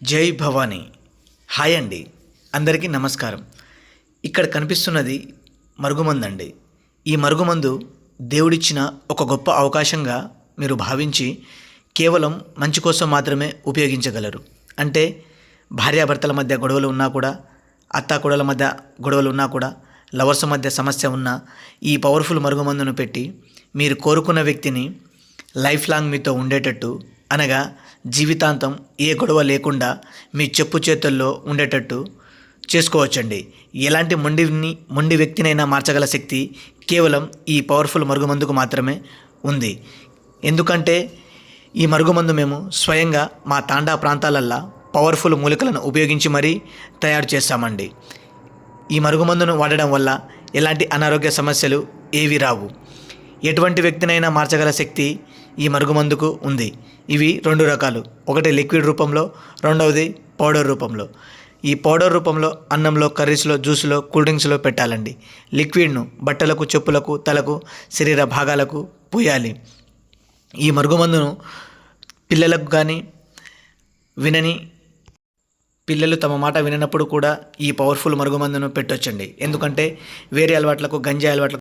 జై భవానీ. హాయ్ అండి, అందరికీ నమస్కారం. ఇక్కడ కనిపిస్తున్నది మరుగుమందు అండి. ఈ మరుగుమందు దేవుడిచ్చిన ఒక గొప్ప అవకాశంగా మీరు భావించి కేవలం మంచి కోసం మాత్రమే ఉపయోగించగలరు. అంటే భార్యాభర్తల మధ్య గొడవలు ఉన్నా కూడా, అత్తాకోడల మధ్య గొడవలు ఉన్నా కూడా, లవర్స్ మధ్య సమస్య ఉన్నా ఈ పవర్ఫుల్ మరుగుమందును పెట్టి మీరు కోరుకున్న వ్యక్తిని లైఫ్ లాంగ్ మీతో ఉండేటట్టు, అనగా జీవితాంతం ఏ గొడవ లేకుండా మీ చెప్పు చేతుల్లో ఉండేటట్టు చేసుకోవచ్చండి. ఎలాంటి మొండి వ్యక్తినైనా మార్చగల శక్తి కేవలం ఈ పవర్ఫుల్ మరుగుమందుకు మాత్రమే ఉంది. ఎందుకంటే ఈ మరుగుమందు మేము స్వయంగా మా తాండా ప్రాంతాలల్లో పవర్ఫుల్ మూలికలను ఉపయోగించి మరీ తయారు చేస్తామండి. ఈ మరుగుమందును వాడడం వల్ల ఎలాంటి అనారోగ్య సమస్యలు ఏవి రావు. ఎటువంటి వ్యక్తినైనా మార్చగల శక్తి ఈ మరుగుమందుకు ఉంది. ఇవి రెండు రకాలు, ఒకటి లిక్విడ్ రూపంలో, రెండవది పౌడర్ రూపంలో. ఈ పౌడర్ రూపంలో అన్నంలో, కర్రీస్లో, జ్యూస్లో, కూల్ డ్రింక్స్లో పెట్టాలండి. లిక్విడ్ను బట్టలకు, చెప్పులకు, తలకు, శరీర భాగాలకు పూయాలి. ఈ మరుగుమందును పిల్లలకు కానీ పిల్లలు తమ మాట విననప్పుడు కూడా ఈ పవర్ఫుల్ మరుగుమందును పెట్టొచ్చండి. ఎందుకంటే వేరే అలవాట్లకు, గంజాయి అలవాట్లకు